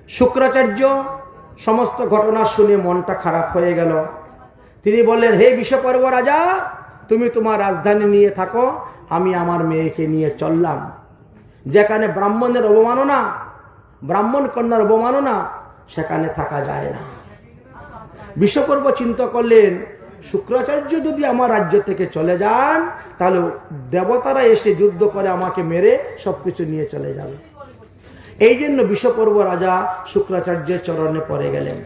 শুক্রাচার্য সমস্ত ঘটনা শুনে মনটা খারাপ হয়ে গেল। তিনি বললেন, হে বিষপর্ব রাজা, তুমি তোমার রাজধানী নিয়ে থাকো, আমি আমার মেয়েকে নিয়ে চললাম। যেখানে ব্রাহ্মণের অবমাননা, ব্রাহ্মণ কন্যার অবমাননা, সেখানে থাকা যায় না। বিষপর্ব চিন্তা করলেন, শুক্রাচার্য যদি আমার রাজ্য থেকে চলে যান, তাহলে দেবতারা এসে যুদ্ধ করে আমাকে মেরে সবকিছু নিয়ে চলে যাবে। এই জন্য বিষপর্ব রাজা শুক্রাচার্যের চরণে পড়ে গেলেন,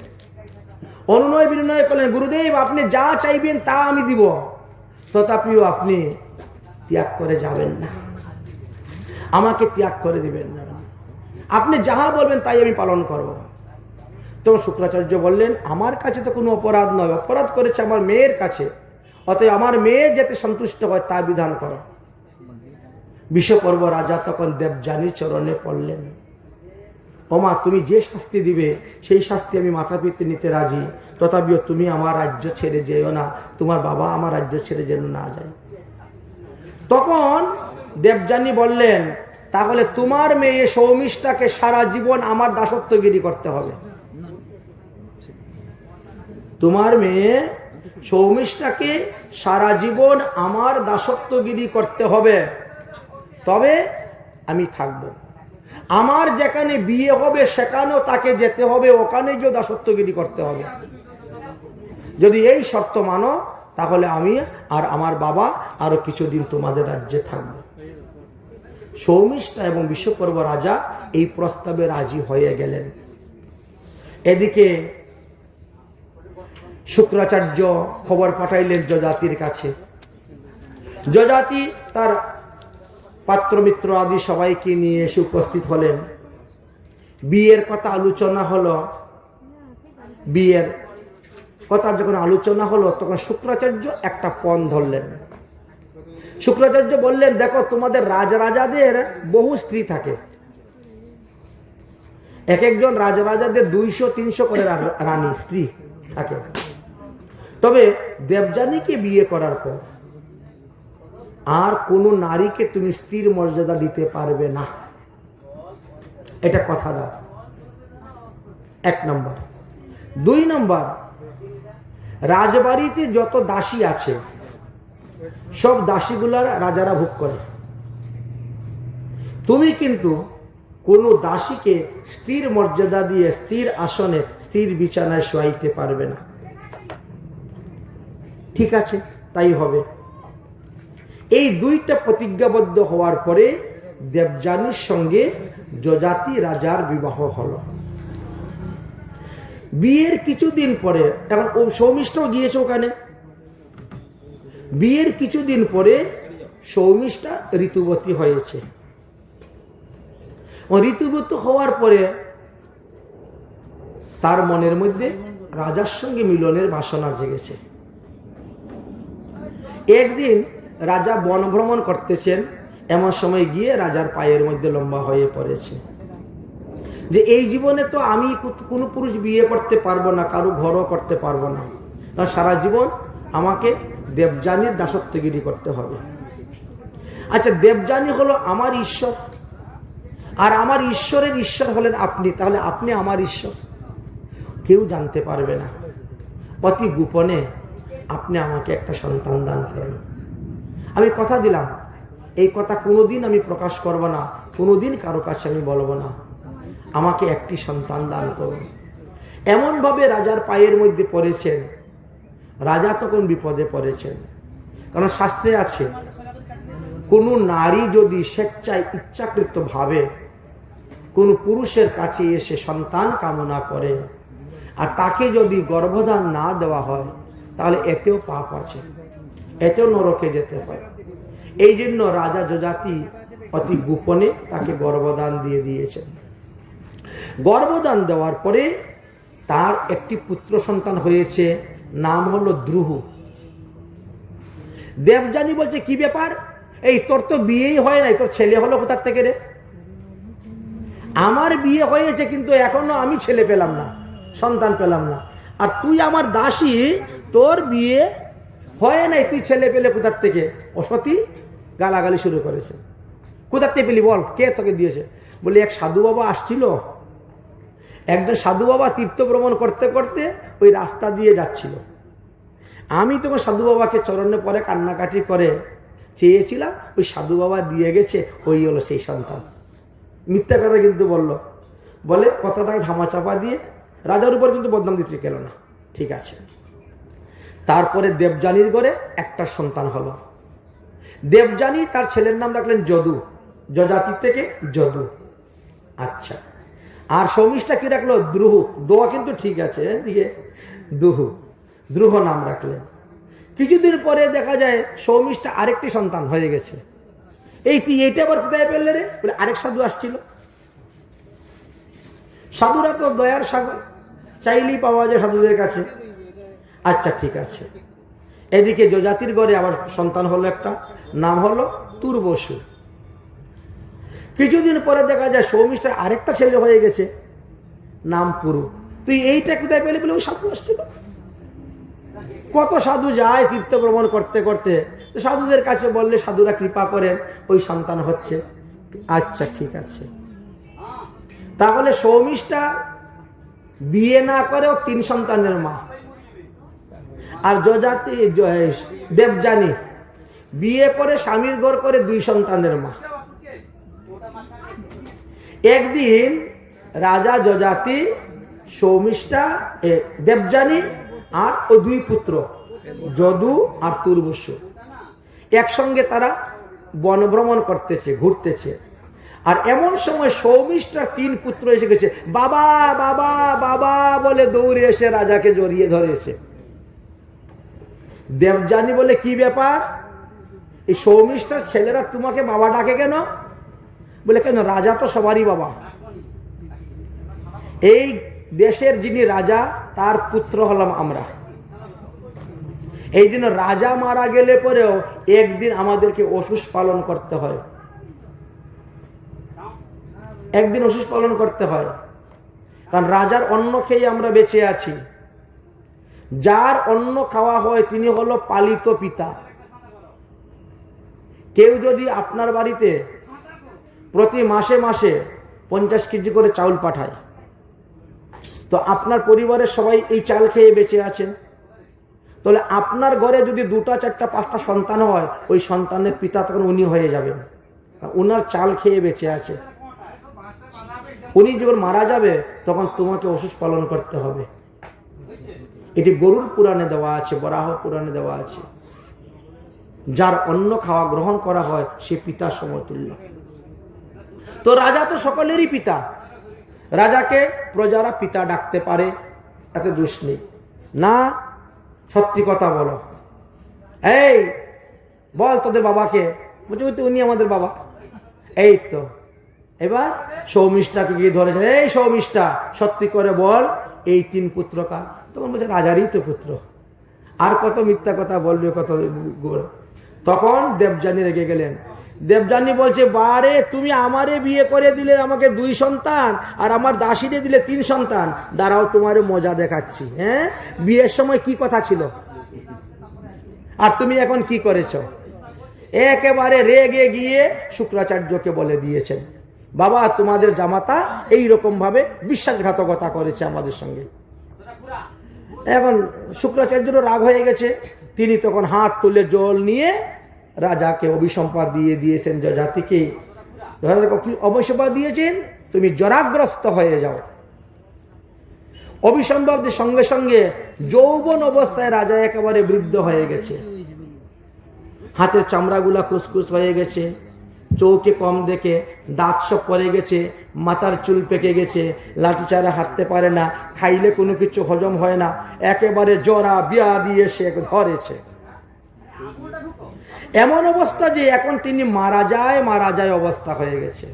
অনুনয় বিনয় করলেন, গুরুদেব আপনি যা চাইবেন তা আমি দিব, তথাপিও আপনি ত্যাগ করে যাবেন না, আমাকে ত্যাগ করে দিবেন না, আপনি যাহা বলবেন তাই আমি পালন করব। তখন শুক্রাচার্য বললেন, আমার কাছে তো কোনো অপরাধ নয়, অপরাধ করেছে আমার মেয়ের কাছে, অতএব আমার মেয়ে যাতে সন্তুষ্ট হয় তা বিধান করো। বিষপর্ব রাজা তখন দেবযানীর চরণে পড়লেন, ওমা তুমি যে শাস্তি দিবে সেই শাস্তি আমি মাথা পেতে নিতে রাজি, তথাপিও তুমি আমার রাজ্য ছেড়ে যেও না, তোমার বাবা আমার রাজ্য ছেড়ে যেন না যায়। তখন দেবযানী বললেন, তাহলে তোমার মেয়ে সৌমিষ্ঠাকে সারা জীবন আমার দাসত্বগিরি করতে হবে। তোমার মেয়ে সৌমিষ্ঠাকে সারা জীবন আমার দাসত্বগিরি করতে হবে, তবে আমি থাকবো। আমার যেখানে বিয়ে হবে সেখানেও তাকে যেতে হবে, ওখানে যে দাসত্বগিরি করতে হবে। যদি এই শর্ত মানো তাহলে আমি আর আমার বাবা আরো কিছুদিন তোমাদের রাজ্যে থাকবো। সৌমিষ্ঠা এবং বিষপর্ব রাজা এই প্রস্তাবে রাজি হয়ে গেলেন। এদিকে শুক্রাচার্য খবর পাঠাইলেন যজাতির কাছে। যজাতি তার পাত্রমিত্র আদি সবাইকে নিয়ে এসে উপস্থিত হলেন। বিয়ের কথা আলোচনা হলো। বিয়ের কথা যখন আলোচনা হলো তখন শুক্রাচার্য একটা পণ ধরলেন। শুক্রাচার্য বললেন, দেখো তোমাদের রাজাদের বহু স্ত্রী থাকে, এক একজন রাজাদের 200-300 করে রানী স্ত্রী থাকে। তবে দেবযানীকে বিয়ে করার পর আর কোন নারীকে তুমি স্ত্রীর মর্যাদা দিতে পারবে না, এটা কথা দাও। 1 নম্বর। 2 নম্বর, রাজবাড়িতে যত দাসী আছে সব দাসীগুলার রাজারা ভোগ করে, তুমি কিন্তু কোন দাসীকে স্ত্রীর মর্যাদা দিয়ে স্ত্রীর আসনে স্ত্রীর বিছানায় শোয়াইতে পারবে না। ঠিক আছে, তাই হবে। এই 2টা প্রতিজ্ঞাবদ্ধ হওয়ার পরে দেবযানীর সঙ্গে যজাতি রাজার বিবাহ হলো। বিয়ের কিছুদিন পরে, এখন সৌমিষ্ঠাও গিয়েছে ওখানে, বিয়ের কিছুদিন পরে সৌমিষ্ঠা ঋতুবতী হয়েছে। ঋতুবতী হওয়ার পরে তার মনের মধ্যে রাজার সঙ্গে মিলনের বাসনা জেগেছে। একদিন রাজা বন ভ্রমণ করতেছেন, এমন সময় গিয়ে রাজার পায়ের মধ্যে লম্বা হয়ে পড়েছে যে এই জীবনে তো আমি কোনো পুরুষ বিয়ে করতে পারবো না, কারো ঘরও করতে পারবো না, সারা জীবন আমাকে দেবযানীর দাসত্বগিরি করতে হবে। আচ্ছা, দেবযানী হলো আমার ঈশ্বর, আর আমার ঈশ্বরের ঈশ্বর হলেন আপনি, তাহলে আপনি আমার ঈশ্বর, কেউ জানতে পারবে না, অতি গোপনে আপনি আমাকে একটা সন্তান দান করেন। আমি কথা দিলাম, এই কথা কোনোদিন আমি প্রকাশ করব না, কোনোদিন কারো কাছে আমি বলবো না, আমাকে একটি সন্তান দান করুন। এমনভাবে রাজার পায়ের মধ্যে পড়েছেন। রাজা তখন বিপদে পড়েছেন, কারণ শাস্ত্রে আছে, কোন নারী যদি স্বেচ্ছায় ইচ্ছাকৃত ভাবে কোন পুরুষের কাছে এসে সন্তান কামনা করে আর তাকে যদি গর্ভদান না দেওয়া হয়, তাহলে এতেও পাপ আছে, এতেও নরকে যেতে হয়। এই জন্য রাজা যজাতি অতি গোপনে তাকে গর্ভদান দিয়ে দিয়েছেন। গর্ভদান দেওয়ার পরে তার একটি পুত্র সন্তান হয়েছে, নাম হলো দ্রুহ। দেবযানী বলছে, কি ব্যাপার, এই তোর তো বিয়েই হয় নাই, তোর ছেলে হলো কোথার থেকে রে? আমার বিয়ে হয়েছে কিন্তু এখনো আমি ছেলে পেলাম না, সন্তান পেলাম না, আর তুই আমার দাসী, তোর বিয়ে হয় নাই, তুই ছেলে পেলে কোথার থেকে? অসতী গালাগালি শুরু করেছে। কোথার থেকে পেলি বল, কে তোকে দিয়েছে? বলি, এক সাধু বাবা আসছিল, একজন সাধু বাবা তীর্থ ভ্রমণ করতে করতে ওই রাস্তা দিয়ে যাচ্ছিল। আমি তখন সাধু বাবাকে চরণে পরে কান্নাকাটি করে চেয়েছিলাম, ওই সাধু বাবা দিয়ে গেছে, ওই হলো সেই সন্তান। মিথ্যা কথা কিন্তু বলে কথাটাকে ধামাচাপা দিয়ে রাজার উপর কিন্তু বদনাম দিতে গেল না। ঠিক আছে। তারপরে দেবযানীর ঘরে একটা সন্তান হলো। দেবযানী তার ছেলের নাম রাখলেন যদু, যজাতি থেকে যদু। আচ্ছা, আর সৌমিষ্ঠা কি রাখলো? দ্রুহ। দোয়া কিন্তু ঠিক আছে, এদিকে দ্রুহ নাম রাখলেন। কিছুদিন পরে দেখা যায় সৌমিষ্ঠা আরেকটি সন্তান হয়ে গেছে। তুই এইটা আবার কোথায় পেলে রে? বলে আরেক সাধু আসছিল। সাধুরা তো দয়ার সাগর, চাইলেই পাওয়া যায় সাধুদের কাছে। আচ্ছা ঠিক আছে। এদিকে যজাতির ঘরে আবার সন্তান হলো একটা, নাম হলো তুর্বসু। কিছুদিন পরে দেখা যায় সৌমিষ্ঠার আরেকটা ছেলে হয়ে গেছে, নাম পুরু। তুই এইটা কোথায় পেলে? বলে ওই সাধু আসছিল। কত সাধু যায় তীর্থ ভ্রমণ করতে করতে, সাধুদের কাছে বললে সাধুরা কৃপা করেন, ওই সন্তান হচ্ছে। আচ্ছা ঠিক আছে। তাহলে সৌমিষ্ঠা বিয়ে না করেও 3 সন্তানের মা, আর যজাতি দেবযানী বিয়ে করে স্বামীর ঘর করে 2 সন্তানের মা। একদিন রাজা যজাতি, সৌমিষ্ঠা, দেবযানী আর ও 2 পুত্র যদু আর তুর্বসু একসঙ্গে তারা বনভ্রমণ করতেছে, ঘুরতেছে। আর এমন সময় সৌমিষ্ঠার 3 পুত্র এসে গেছে। বাবা বাবা বাবা বলে দৌড়ে এসে রাজাকে জড়িয়ে ধরেছে। দেবযানী বলে কি ব্যাপার? এই সৌমিষ্ঠার ছেলেরা তোমাকে বাবা ডাকে কেন? বলে কেন, রাজা তো সবারই বাবা। এই দেশের যিনি রাজা তার পুত্র হলাম আমরা। এই জন্য রাজা মারা গেলে পরেও একদিন আমাদেরকে অসুস পালন করতে হয়, একদিন অসুস পালন করতে হয়। কারণ রাজার অন্ন খেয়ে আমরা বেঁচে আছি। যার অন্ন খাওয়া হয় তিনি হলো পালিত পিতা। কেউ যদি আপনার বাড়িতে প্রতি মাসে মাসে 50 কেজি করে চাউল পাঠায়, তো আপনার পরিবারের সবাই এই চাল খেয়ে বেঁচে আছেন। তাহলে আপনার ঘরে যদি 2টা 4টা 5টা সন্তান হয়, ওই সন্তানের পিতা তখন উনি হয়ে যাবেন, উনার চাল খেয়ে বেঁচে আছে। উনি যখন মারা যাবে তখন তোমাকে অসুস পালন করতে হবে। এটি গরুর পুরাণে দেওয়া আছে, বরাহ পুরাণে দেওয়া আছে। যার অন্ন খাওয়া গ্রহণ করা হয় সে পিতার সমতুল্য। তো রাজা তো সকলেরই পিতা, রাজাকে প্রজারা পিতা ডাকতে পারে, এতে দোষ নেই। না, সত্যি কথা বলো, এই বল তোদের বাবাকে। বলছে উনি আমাদের বাবা। এই তো এবার সৌমিষ্ঠাকে গিয়ে ধরেছে, এই সৌমিষ্ঠা সত্যি করে বল এই 3 পুত্র কার? তখন বলছে রাজারই তো পুত্র। আর কত মিথ্যা কথা বলবে, কত। তখন দেবযানী রেগে গেলেন। দেবযানী বলছে, বারে তুমি আমারে বিয়ে করে দিলে আমাকে 2 সন্তান, আর আমার দাসীরে দিলে 3 সন্তান। দাঁড়াও তোমারে মজা দেখাচ্ছি। হ্যাঁ, বিয়ের সময় কি কথা ছিল আর তুমি এখন কি করেছ? একেবারে রেগে গিয়ে শুক্রাচার্যকে বলে দিয়েছেন, বাবা তোমাদের জামাতা এই রকম ভাবে বিশ্বাসঘাতকতা করেছে আমাদের সঙ্গে। এখন শুক্রাচার্যেরও রাগ হয়ে গেছে। তিনি তখন হাত তুলে জল নিয়ে রাজাকে অভিসম্পাদ দিয়ে দিয়েছেন। যজাতিকে কি অভিসম্পাদ দিয়েছেন? তুমি জরাগ্রস্ত হয়ে যাও। অভিসম্পাদের সঙ্গে সঙ্গে যৌবন অবস্থায় রাজা একেবারে বৃদ্ধ হয়ে গেছে। হাতের চামড়াগুলা খুসখুস হয়ে গেছে, চৌকে কম দেখে, দাঁত সব পড়ে গেছে, মাথার চুল পেকে গেছে, লাঠি ছাড়া হাঁটতে পারে না, খাইলে কোনো কিছু হজম হয় না, একেবারে জরা বিয়া দিয়ে সে ধরেছে। এমন অবস্থা যে এখন তিনি মারা যায় অবস্থা হয়ে গেছে।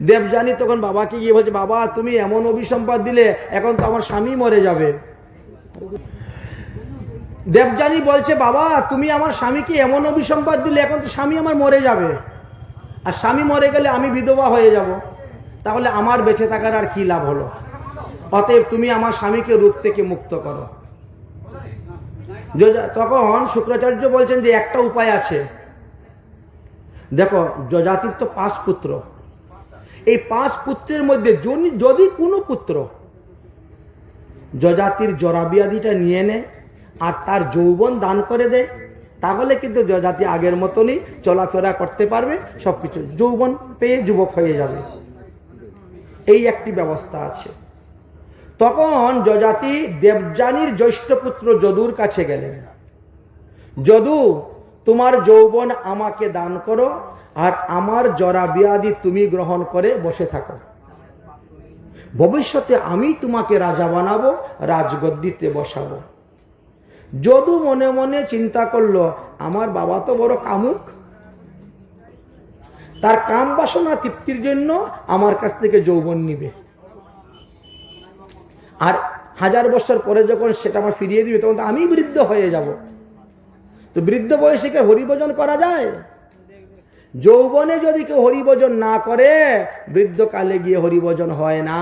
দেবযানী তখন বাবাকে গিয়ে বলছে, বাবা তুমি এমন অভিসম্পাদ দিলে, এখন তো আমার স্বামী মরে যাবে। দেবযানী বলছে, বাবা তুমি আমার স্বামীকে এমন অভিসম্পাদ দিলে, এখন তো স্বামী আমার মরে যাবে, আর স্বামী মরে গেলে আমি বিধবা হয়ে যাব, তাহলে আমার বেঁচে থাকার আর কি লাভ হলো? অতএব তুমি আমার স্বামীকে রূপ থেকে মুক্ত করো। তখন শুক্রাচার্য বলছেন যে একটা উপায় আছে। দেখো, যজাতির তো 5 পুত্র, এই 5 পুত্রের মধ্যে যদি কোনো পুত্র যজাতির জরা ব্যাধিটা নিয়ে নেয় আর তার যৌবন দান করে দেয়, তাহলে কিন্তু যজাতি আগের মতনই চলাফেরা করতে পারবে, সবকিছু যৌবন পেয়ে যুবক হয়ে যাবে। এই একটি ব্যবস্থা আছে। তখন যজাতি দেবযানীর জ্যৈষ্ঠ পুত্র যদুর কাছে গেলেন। যদু, তোমার যৌবন আমাকে দান করো আর আমার জরা ব্যাধি তুমি গ্রহণ করে বসে থাকো। ভবিষ্যতে আমি তোমাকে রাজা বানাবো, রাজগদ্দিতে বসাবো। যদু মনে মনে চিন্তা করলো, আমার বাবা তো বড় কামুক, তার কাম বাসনা তৃপ্তির জন্য আমার কাছ থেকে যৌবন নিবে, আর 1000 বছর পরে যখন সেটা আমার ফিরিয়ে দিবে তখন তো আমি বৃদ্ধ হয়ে যাব। তো বৃদ্ধ বয়সে কি হরিভজন করা যায়? যৌবনে যদি কেউ হরিভজন না করে, বৃদ্ধকালে গিয়ে হরিভজন হয় না।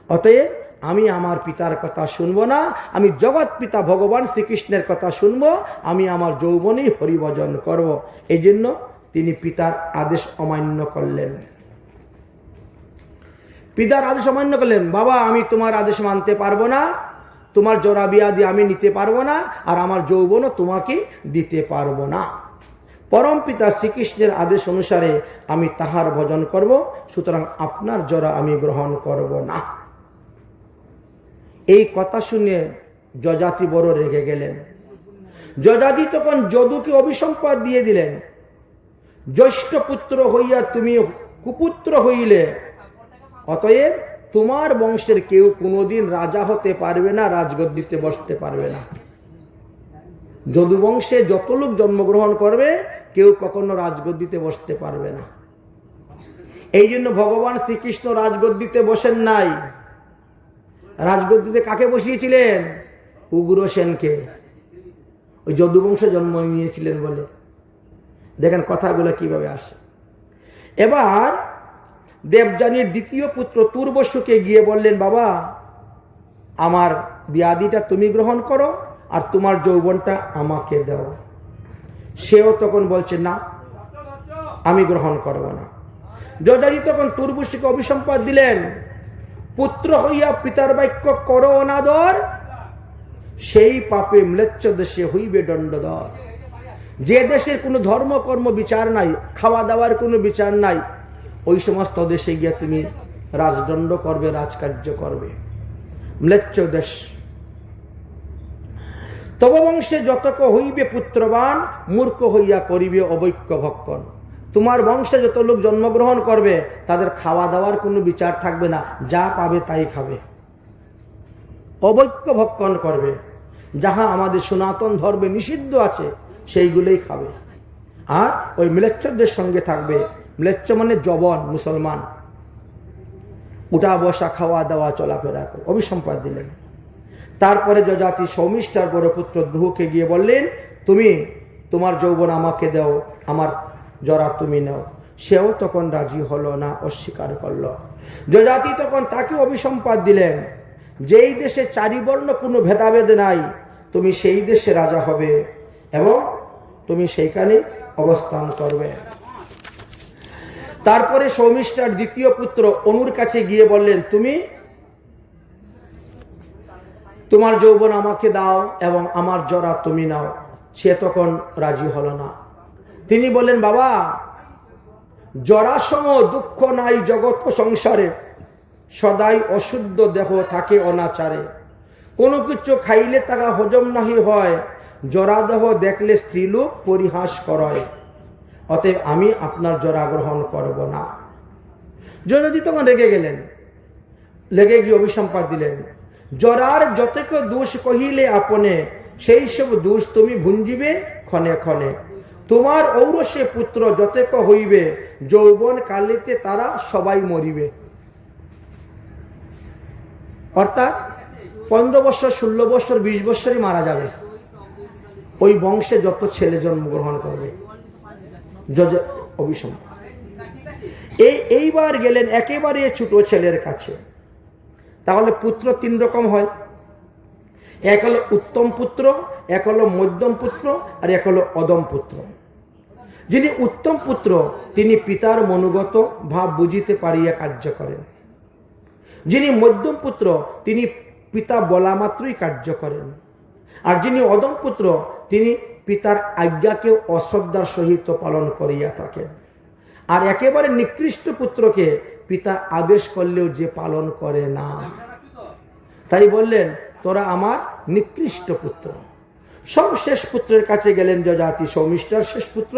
অতএব আমি আমার পিতার কথা শুনবো না, আমি জগৎ পিতা ভগবান শ্রীকৃষ্ণের কথা শুনবো, আমি আমার যৌবনেই হরিভজন করব। এই জন্য তিনি পিতার আদেশ অমান্য করলেন। পিতার আদেশ অমান্য করলেন, বাবা আমি তোমার আদেশ মানতে পারবো না, তোমার জরা ব্যাধি আমি নিতে পারবো না, আর আমার যৌবনও তোমাকে দিতে পারবো না। পরম পিতা শ্রীকৃষ্ণের আদেশ অনুসারে আমি তাহার ভজন করব, সুতরাং আপনার জরা আমি গ্রহণ করব না। এই কথা শুনে যজাতি বড় রেগে গেলেন। যজাতি তখন যদুকে অভিসম্পাদ দিয়ে দিলেন, জ্যৈষ্ঠ পুত্র হইয়া তুমি কুপুত্র হইলে, অতএব তোমার বংশের কেউ কোনোদিন রাজা হতে পারবে না, রাজগদ্দিতে বসতে পারবে না। যদু বংশে যত লোক জন্মগ্রহণ করবে কেউ কখনো রাজগদ্দিতে বসতে পারবে না। এই জন্য ভগবান শ্রীকৃষ্ণ রাজগদ্দিতে বসেন নাই। রাজগদ্দিতে কাকে বসিয়েছিলেন? উগ্রসেনকে। ওই যদু বংশে জন্ম নিয়েছিলেন বলে। দেখেন কথাগুলো কিভাবে আসে। এবার দেবযানীর দ্বিতীয় পুত্র তুর্বশুকে গিয়ে বললেন, বাবা আমার ব্যাধিটা তুমি গ্রহণ করো আর তোমার যৌবনটা আমাকে দাও। সেও তখন বলছে, না আমি গ্রহণ করব না। যজাতি তখন তুর্বশুকে অভিসম্পাদ দিলেন, পুত্র হইয়া পিতার বাক্য করো অনাদর, সেই পাপে ম্লেচ্ছ দেশে হইবে দণ্ডধর। যে দেশের কোনো ধর্ম কর্ম বিচার নাই, খাওয়া দাওয়ার কোনো বিচার নাই, ওই সমস্ত দেশে গিয়ে তুমি রাজদণ্ড করবে, রাজকার্য করবে। ম্লেচ্ছ দেশ। তব বংশে যতক হইবে পুত্রবান, মূর্খ হইয়া করিবে অবৈক্য ভক্ষণ। তোমার বংশে যত লোক জন্মগ্রহণ করবে তাদের খাওয়া দাওয়ার কোনো বিচার থাকবে না, যা পাবে তাই খাবে, অবৈক্য ভক্ষণ করবে। যাহা আমাদের সনাতন ধর্মে নিষিদ্ধ আছে সেইগুলোই খাবে, আর ওই ম্লেচ্ছদের সঙ্গে থাকবে। ম্লেচ্ছ মানে জবন, মুসলমান। উঠা বসা, খাওয়া দাওয়া, চলাফেরা করে অভিসম্পাদ দিলেন। তারপরে যজাতি সৌমিষ্ঠার বড় পুত্র দ্রুহকে গিয়ে বললেন, তুমি তোমার যৌবন আমাকে দাও, আমার জরা তুমি নাও। সেও তখন রাজি হলো না, অস্বীকার করল। যজাতি তখন তাকে অভিসম্পাদ দিলেন, যেই দেশে চারিবর্ণ কোনো ভেদাভেদ নাই, তুমি সেই দেশে রাজা হবে এবং তুমি সেইখানে অবস্থান করবে। তারপরে সৌমিষ্ঠার দ্বিতীয় পুত্র অনুর কাছে গিয়ে বললেন, তুমি তোমার যৌবন আমাকে দাও এবং আমার জরা তুমি নাও। সে তখন রাজি হলো না। তিনি বললেন, বাবা জরাসম দুঃখ নাই জগৎ সংসারে, সদাই অশুদ্ধ দেহ থাকে অনাচারে। কোনো কিছু খাইলে তাহা হজম নাহি হয়, জরা দেহ দেখলে স্ত্রীলোক পরিহাস করয়। অতএব আমি আপনার জরা গ্রহণ করব না। যযাতি তখন রেগে গেলেন, লেগে গিয়ে অভিসম্পাদ দিলেন, জরার যতক দোষ কহিলে আপনে, সেই সব দোষ তুমি ভুঞ্জিবে ক্ষণে ক্ষণে। তোমার ঔরসে পুত্র যতক হইবে, যৌবন কালিতে তারা সবাই মরিবে। অর্থাৎ 15 বছর, 16 বছর, 20 বছরই মারা যাবে ওই বংশে যত ছেলে জন্মগ্রহণ করবে। অভিসম্পাদ। এইবার গেলেন একেবারে ছোট ছেলের কাছে। তাহলে পুত্র 3 রকম হয়, এক হলো উত্তম পুত্র, এক হলো মধ্যম পুত্র, আর এক হলো অদম পুত্র। যিনি উত্তম পুত্র তিনি পিতার মনোগত ভাব বুঝিতে পারিয়া কার্য করেন। যিনি মধ্যম পুত্র তিনি পিতা বলা মাত্রই কার্য করেন। আর যিনি অদম পুত্র তিনি পিতার আজ্ঞাকে অশ্রদ্ধার সহিত পালন করিয়া থাকেন। আর একেবারে নিকৃষ্ট পুত্রকে পিতা আদেশ করলেও যে পালন করে না। তাই বললেন তোরা আমার নিকৃষ্ট পুত্র। সব শেষ পুত্রের কাছে গেলেন যজাতি, সৌমিষ্ঠার শেষ পুত্র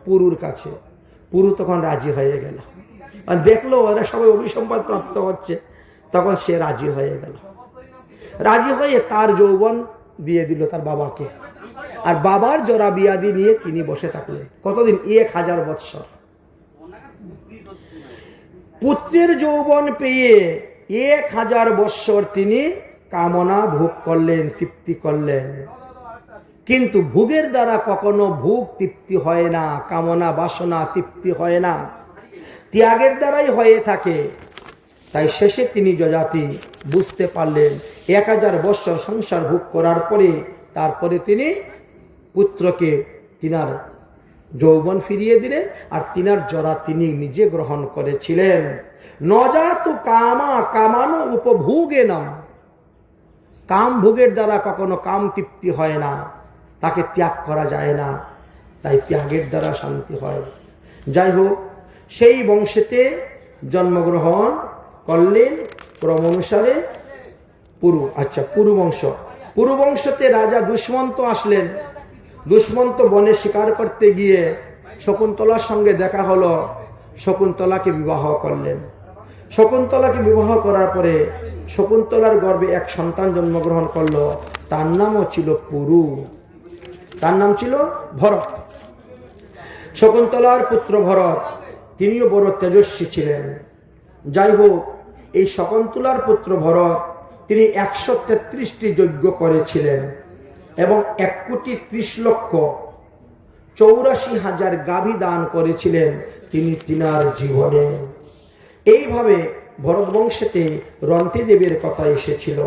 পুরুর কাছে। পুরু তখন রাজি হয়ে গেল, আর দেখলো ওরা সবাই অভিসম্পাদ প্রাপ্ত হচ্ছে, তখন সে রাজি হয়ে গেল। রাজি হয়ে তার যৌবন দিয়ে দিল তার বাবাকে, আর বাবার জরা বিয়াদি নিয়ে তিনি বসে থাকলেন। কতদিন? 1000 বৎসর। পুত্রের যৌবন পেয়ে 1000 বৎসর তিনি কামনা ভোগ করলেন, তৃপ্তি করলেন। কিন্তু ভোগের দ্বারা কখনো ভোগ তৃপ্তি হয় না, কামনা বাসনা তৃপ্তি হয় না, ত্যাগের দ্বারাই হয়ে থাকে। তাই শেষে তিনি যজাতি বুঝতে পারলেন 1000 বৎসর সংসার ভোগ করার পরে তারপরে তিনি পুত্রকে তিনার যৌবন ফিরিয়ে দিলেন, আর তিনার জরা তিনি নিজে গ্রহণ করেছিলেন। নজাতু কামা কামানো উপভোগে নাম। কাম ভোগের দ্বারা কখনো কাম তৃপ্তি হয় না, তাকে ত্যাগ করা যায় না, তাই ত্যাগের দ্বারা শান্তি হয়। যাই হোক, সেই বংশেতে জন্মগ্রহণ করলেন ক্রম অনুসারে পুরু। আচ্ছা, পুরু বংশ। পুরু বংশতে রাজা দুষ্মন্ত আসলেন। দুষ্মন্ত বনে শিকার করতে গিয়ে শকুন্তলার সঙ্গে দেখা হলো, শকুন্তলাকে বিবাহ করলেন। শকুন্তলাকে বিবাহ করার পরে শকুন্তলার গর্ভে এক সন্তান জন্মগ্রহণ করলো, তার নামও ছিল পুরু, তার নাম ছিল ভরত। শকুন্তলার পুত্র ভরত, তিনিও বড় তেজস্বী ছিলেন। যাই হোক, এই শকুন্তলার পুত্র ভরত তিনি 133টি যজ্ঞ করেছিলেন এবং 1,30,84,000 গাভী দান করেছিলেন তিনি তিনার জীবনে। এইভাবে ভরত বংশেতে রন্তিদেবের কথা এসেছিল।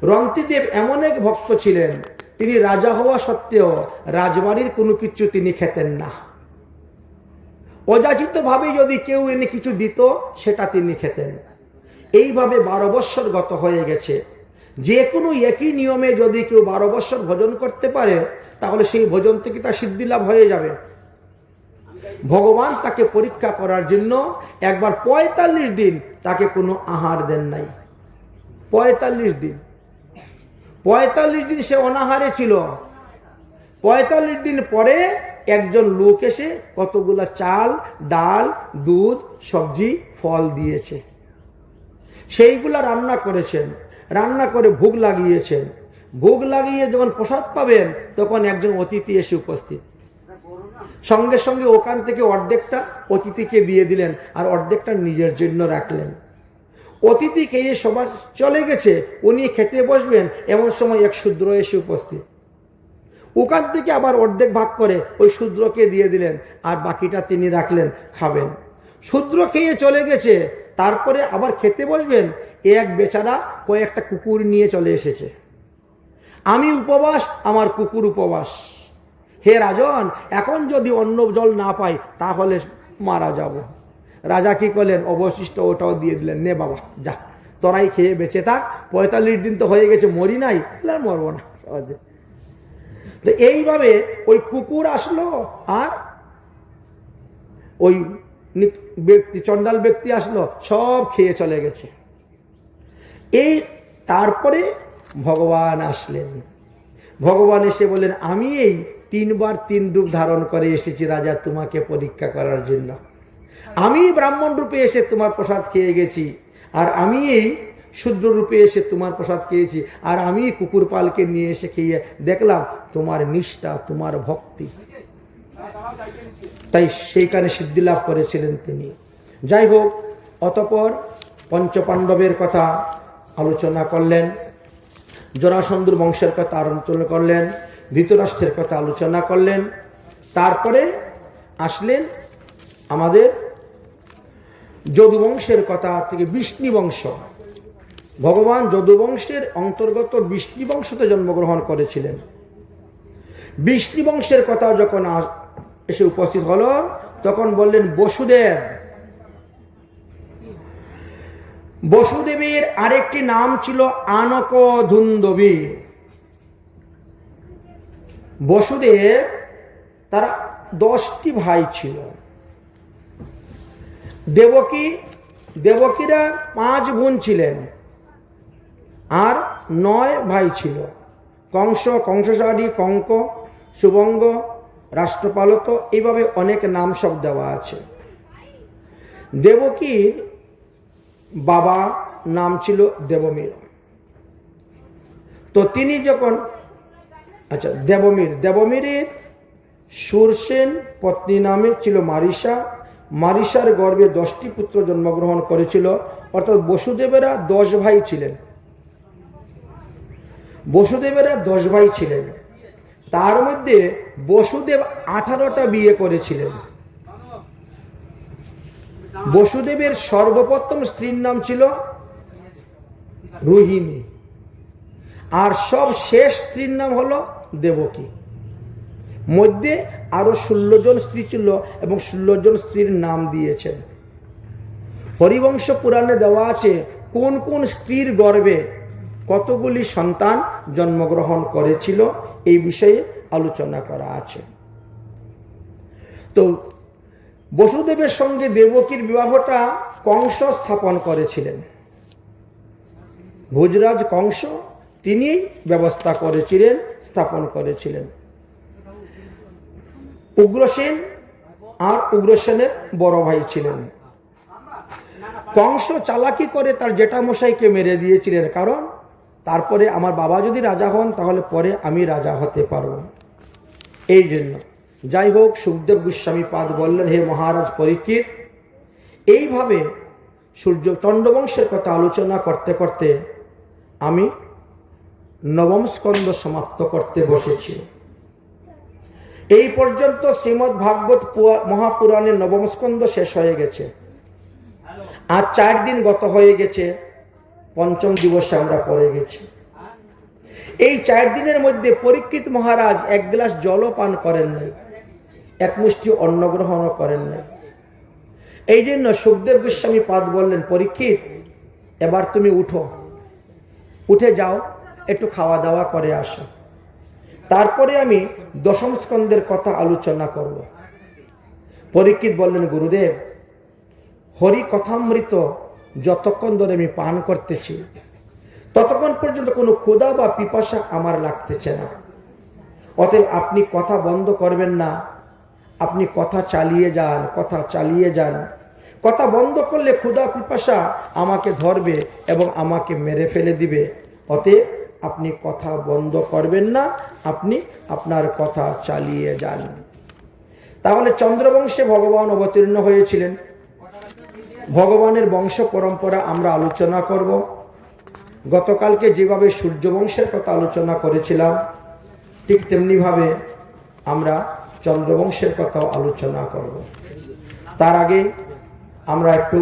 রন্তিদেব এমন এক ভক্ত ছিলেন, তিনি রাজা হওয়া সত্ত্বেও রাজবাড়ির কোনো কিছু তিনি খেতেন না। অযাচিত ভাবে যদি কেউ এনে কিছু দিত সেটা তিনি খেতেন। এইভাবে 12 বৎসর গত হয়ে গেছে। যে কোনো একই নিয়মে যদি কেউ 12 বৎসর ভোজন করতে পারে তাহলে সেই ভোজন থেকে তার সিদ্ধি লাভ হয়ে যাবে। ভগবান তাকে পরীক্ষা করার জন্য একবার 45 দিন তাকে কোনো আহার দেন নাই। 45 দিন, 45 দিন সে অনাহারে ছিল। 45 দিন পরে একজন লোক এসে কতগুলা চাল, ডাল, দুধ, সবজি, ফল দিয়েছে। সেইগুলা রান্না করেছেন, রান্না করে ভোগ লাগিয়েছেন। ভোগ লাগিয়ে যখন প্রসাদ পাবেন তখন একজন অতিথি এসে উপস্থিত। সঙ্গে সঙ্গে ওখান থেকে অর্ধেকটা অতিথিকে দিয়ে দিলেন আর অর্ধেকটা নিজের জন্য রাখলেন। অতিথি খেয়ে সবাই চলে গেছে, উনি খেতে বসবেন, এমন সময় এক শূদ্র এসে উপস্থিত। ওখান থেকে আবার অর্ধেক ভাগ করে ওই শূদ্রকে দিয়ে দিলেন আর বাকিটা তিনি রাখলেন, খাবেন। শূদ্র খেয়ে চলে গেছে, তারপরে আবার খেতে বসবেন, এক বেচারা কয়েকটা কুকুর নিয়ে চলে এসেছে। আমি উপবাস, আমার কুকুর উপবাস। হে রাজন, এখন যদি অন্ন জল না পাই তাহলে মারা যাব। রাজা কি করলেন? অবশিষ্ট ওটাও দিয়ে দিলেন, নে বাবা যা, তোরাই খেয়ে বেঁচে থাক, 45 দিন তো হয়ে গেছে, মরি নাই, তাহলে মরবো না। তো এইভাবে ওই কুকুর আসলো আর ওই ব্যক্তি, চণ্ডাল ব্যক্তি আসলো, সব খেয়ে চলে গেছে। এই তারপরে ভগবান আসলেন। ভগবান এসে বললেন, আমি এই 3 বার 3 রূপ ধারণ করে এসেছি রাজা তোমাকে পরীক্ষা করার জন্য। আমি ব্রাহ্মণ রূপে এসে তোমার প্রসাদ খেয়ে গেছি, আর আমি এই শূদ্র রূপে এসে তোমার প্রসাদ খেয়েছি, আর আমি কুকুর পালকে নিয়ে এসে খেয়ে দেখলাম তোমার নিষ্ঠা, তোমার ভক্তি। তাই সেইখানে সিদ্ধি লাভ করেছিলেন তিনি। যাই হোক, অতঃপর পঞ্চপাণ্ডবের কথা আলোচনা করলেন, জরাসন্ধুর বংশের কথা আলোচনা করলেন, ধৃতরাষ্ট্রের কথা আলোচনা করলেন। তারপরে আসলেন আমাদের যদুবংশের কথা থেকে বিষ্ণু বংশ। ভগবান যদুবংশের অন্তর্গত বিষ্ণু বংশতে জন্মগ্রহণ করেছিলেন। বিষ্ণু বংশের কথা যখন এসে উপস্থিত হলো। তখন বললেন বসুদেব। বসুদেবের আরেকটি নাম ছিল আনকধুন্দবী। বসুদেব তারা 10টি ভাই ছিল। দেবকীরা 5 বোন ছিলেন আর 9 ভাই ছিল। কংসসারী, কঙ্ক, সুবঙ্গ, রাষ্ট্রপালত, এইভাবে অনেক নাম সব দেওয়া আছে। দেবকীর বাবা নাম ছিল দেবমীর। তো তিনি যখন দেবমীরের সুরসেন পত্নী নামে ছিল মারিসা। মারিসার গর্ভে 10টি পুত্র জন্মগ্রহণ করেছিল। অর্থাৎ বসুদেবেরা 10 ভাই ছিলেন। বসুদেবেরা 10 ভাই ছিলেন। তার মধ্যে বসুদেব 18টা বিয়ে করেছিলেন। বসুদেবের সর্বপ্রথম স্ত্রীর নাম ছিল রোহিণী, আর সব শেষ স্ত্রীর নাম হলো দেবকী। মধ্যে আরো 16 জন স্ত্রী ছিল এবং 16 জন স্ত্রীর নাম দিয়েছেন। হরিবংশ পুরাণে দেওয়া আছে কোন কোন স্ত্রীর গর্ভে কতগুলি সন্তান জন্মগ্রহণ করেছিল, এই বিষয়ে আলোচনা করা আছে। তো বসুদেবের সঙ্গে দেবকীর বিবাহটা কংস স্থাপন করেছিলেন। ভোজরাজ কংস তিনি ব্যবস্থা করেছিলেন, স্থাপন করেছিলেন। উগ্রসেন আর উগ্রসেনের বড় ভাই ছিলেন। কংস চালাকি করে তার জেঠামশাইকে মেরে দিয়েছিলেন, কারণ তারপরে আমার বাবা যদি রাজা হন তাহলে পরে আমি রাজা হতে পারব, এই জন্য। যাই হোক, সুখদেব গোস্বামী পাদ বললেন, হে মহারাজ পরীক্ষিত, এইভাবে চন্দ্রবংশের কথা আলোচনা করতে করতে আমি 9ম স্কন্ধ সমাপ্ত করতে বসেছি। এই পর্যন্ত শ্রীমদ্ ভাগবত মহাপুরাণের 9ম স্কন্ধ শেষ হয়ে গেছে। আজ 4 দিন গত হয়ে গেছে, 5ম দিবসে আমরা পড়ে গেছি। এই 4 দিনের মধ্যে পরীক্ষিত মহারাজ 1 গ্লাস জলও পান করেন নাই, 1 মুষ্টি অন্ন গ্রহণও করেন নাই। এই জন্য সুখদেব গোস্বামী পাদ বললেন, পরীক্ষিত, এবার তুমি উঠে যাও, একটু খাওয়া দাওয়া করে আসো, তারপরে আমি 10ম স্কন্ধের কথা আলোচনা করব। পরীক্ষিত বললেন, গুরুদেব, হরি কথামৃত যতক্ষণ ধরে আমি পান করতেছি ততক্ষণ পর্যন্ত কোনো ক্ষুধা বা পিপাসা আমার লাগতেছে না। অতএব আপনি কথা বন্ধ করবেন না, আপনি কথা চালিয়ে যান। কথা বন্ধ করলে ক্ষুধা পিপাসা আমাকে ধরবে এবং আমাকে মেরে ফেলে দিবে। অতএব আপনি কথা বন্ধ করবেন না, আপনি আপনার কথা চালিয়ে যান। তাহলে চন্দ্রবংশে ভগবান অবতীর্ণ হয়েছিলেন। ভগবানের বংশ পরম্পরা আমরা আলোচনা করব। গতকালকে যেভাবে সূর্যবংশের কথা আলোচনা করেছিলাম, ঠিক তেমনিভাবে আমরা চন্দ্রবংশের কথাও আলোচনা করব। তার আগে আমরা একটু